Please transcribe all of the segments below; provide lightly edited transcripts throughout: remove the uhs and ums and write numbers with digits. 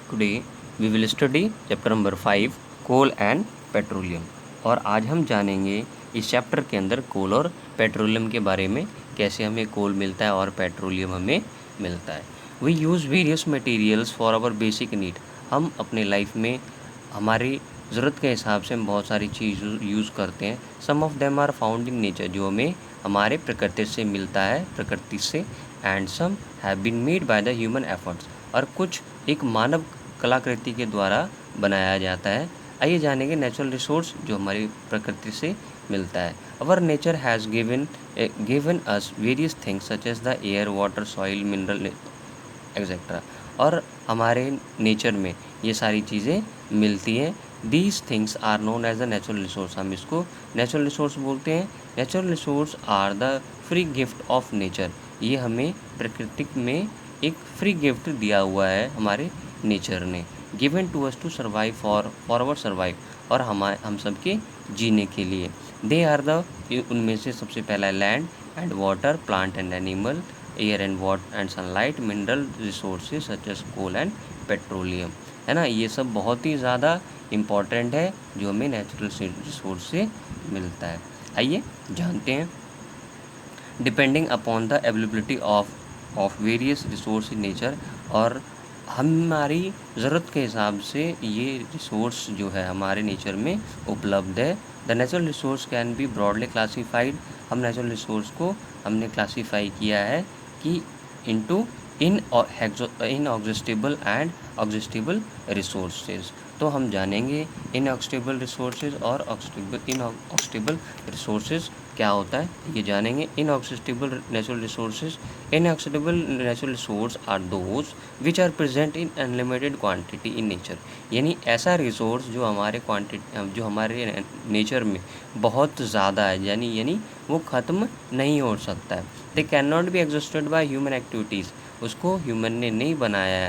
Today we will study chapter number 5 coal and petroleum. और आज हम जानेंगे इस चैप्टर के अंदर कोल और पेट्रोलियम के बारे में, कैसे हमें कोल मिलता है और पेट्रोलियम हमें मिलता है। We use various materials for our basic need. हम अपने लाइफ में हमारी ज़रूरत के हिसाब से हम बहुत सारी चीज़ यूज़ करते हैं। Some of them are found in nature, जो हमें हमारे प्रकृति से मिलता है, प्रकृति से। And some have been made by the human efforts, और कुछ एक मानव कलाकृति के द्वारा बनाया जाता है। आइए जानेंगे नेचुरल रिसोर्स जो हमारी प्रकृति से मिलता है। Our nature has given us various things such as the air, water, soil, mineral etcetera. और हमारे नेचर में ये सारी चीज़ें मिलती हैं। These things are known as the natural resource. हम इसको नेचुरल रिसोर्स बोलते हैं। Natural resource are the free gift of nature. ये हमें प्रकृति में एक फ्री गिफ्ट दिया हुआ है हमारे नेचर ने। Given to us to survive for our survive, और हम सबके जीने के लिए। दे आर द, उनमें से सबसे पहला land and water, plant and animal, air and water and sunlight, mineral resources such as coal and petroleum. है ना, ये सब बहुत ही ज़्यादा इम्पॉर्टेंट है जो हमें नेचुरल रिसोर्स से मिलता है। आइए जानते हैं। Depending upon the availability of various resource in nature, और हमारी ज़रूरत के हिसाब से ये रिसोर्स जो है हमारे नेचर में उपलब्ध है। The natural resource can be broadly classified. हम नेचुरल रिसोर्स को हमने क्लासीफाई किया है कि into inexhaustible and exhaustible resources. तो हम जानेंगे इनएग्जॉस्टिबल रिसोर्सेज और इनएग्जॉस्टिबल रिसोर्सेज क्या होता है, ये जानेंगे। Inexhaustible natural resources, inexhaustible natural resource are those which are present in unlimited quantity in nature. यानी ऐसा रिसोर्स जो हमारे नेचर में बहुत ज़्यादा है, यानी वो ख़त्म नहीं हो सकता है। They can not be exhausted by human activities. उसको ह्यूमन ने नहीं बनाया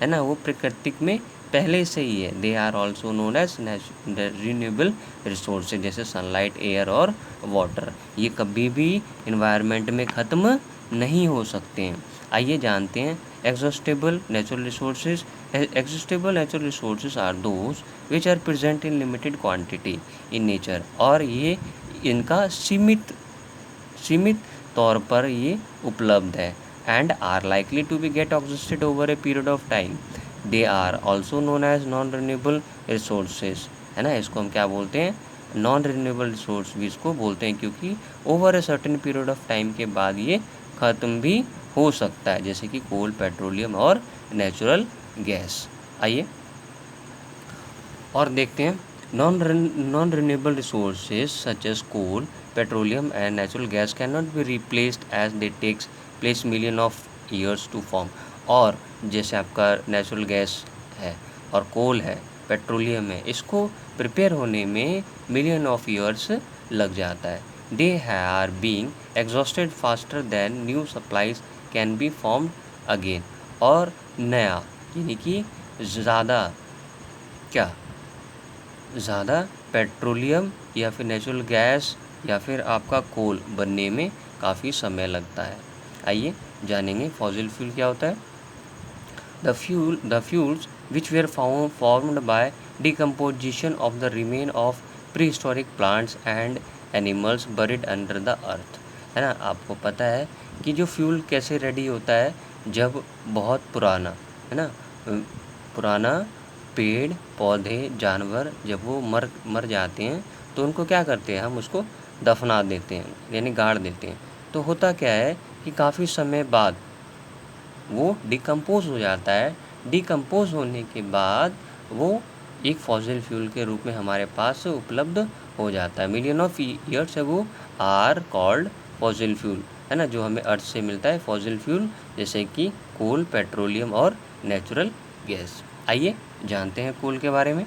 है ना, वो प्राकृतिक में पहले से ही है। They are also known as renewable resources, जैसे सनलाइट, एयर और वाटर। ये कभी भी इन्वायरमेंट में ख़त्म नहीं हो सकते हैं। आइए जानते हैं exhaustible natural resources. Exhaustible natural resources are those which are present in limited quantity in nature, और ये इनका सीमित तौर पर ये उपलब्ध है। And are likely to be get exhausted over a period of time. They are also known as non renewable resources. है ना, इसको हम क्या बोलते हैं, नॉन रिन्यूएबल रिसोर्स भी इसको बोलते हैं, क्योंकि over a certain period of time के बाद ये ख़त्म भी हो सकता है, जैसे कि कोल, पेट्रोलियम और नेचुरल गैस। आइए और देखते हैं। Non renewable resources such as coal, petroleum and natural gas can not be replaced as they takes place million of years to form. और जैसे आपका नेचुरल गैस है और कोल है, पेट्रोलियम है, इसको प्रिपेयर होने में मिलियन ऑफ ईयर्स लग जाता है। They are being exhausted faster than new supplies can be formed again. और नया यानी कि ज़्यादा पेट्रोलियम या फिर नेचुरल गैस या फिर आपका कोल बनने में काफ़ी समय लगता है। आइए जानेंगे फॉसिल फ्यूल क्या होता है। The fuels which were formed by decomposition of the remain of prehistoric plants and animals buried under the earth। है ना, आपको पता है कि जो फ्यूल कैसे रेडी होता है, जब बहुत पुराना, है ना, पुराना पेड़ पौधे जानवर जब वो मर जाते हैं तो उनको क्या करते हैं, हम उसको दफना देते हैं, यानी गाड़ देते हैं। तो होता क्या है कि काफ़ी समय बाद वो डिकम्पोज हो जाता है। डिकम्पोज होने के बाद वो एक फॉसिल फ्यूल के रूप में हमारे पास उपलब्ध हो जाता है। मिलियन ऑफ ईयर्स वो आर कॉल्ड फॉसिल फ्यूल। है ना, जो हमें अर्थ से मिलता है फॉसिल फ्यूल, जैसे कि कोल, पेट्रोलियम और नेचुरल गैस। आइए जानते हैं कोल के बारे में।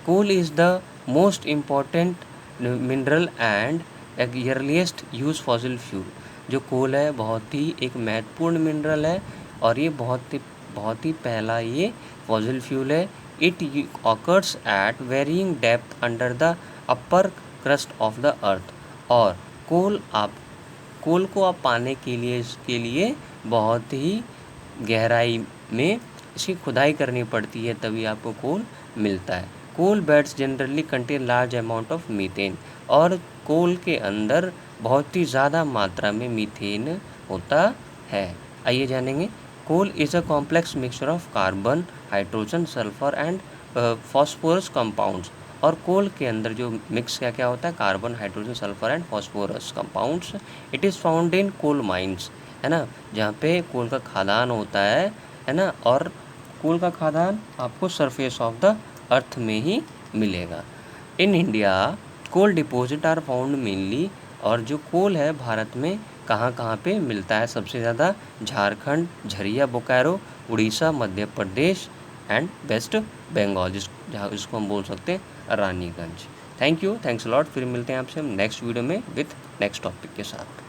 Coal is the most important mineral and earliest use fossil fuel. जो कोल है बहुत ही एक महत्वपूर्ण मिनरल है, और ये बहुत ही पहला ये फॉसिल फ्यूल है। It occurs at varying depth under the upper crust of the earth. और कोल को आप पाने के लिए इसके लिए बहुत ही गहराई में इसकी खुदाई करनी पड़ती है तभी आपको कोल मिलता है। Coal beds generally contain large amount of methane, और कोल के अंदर बहुत ही ज़्यादा मात्रा में मीथेन होता है। आइए जानेंगे। Coal is a complex mixture of carbon, hydrogen, sulphur and phosphorus compounds. और कोल के अंदर जो मिक्स क्या क्या होता है, carbon, hydrogen, sulphur and phosphorus compounds. It is found in coal mines, है ना, जहाँ पे कोल का खादान होता है ना। और कोल का खादान आपको सरफेस ऑफ द अर्थ में ही मिलेगा। In India coal deposit are found mainly, और जो कोल है भारत में कहाँ कहाँ पे मिलता है सबसे ज़्यादा, झारखंड, झरिया, बोकारो, उड़ीसा, मध्य प्रदेश एंड वेस्ट बंगाल, जिसको हम बोल सकते हैं रानीगंज। Thanks lot. फिर मिलते हैं आपसे हम नेक्स्ट वीडियो में विथ नेक्स्ट टॉपिक के साथ।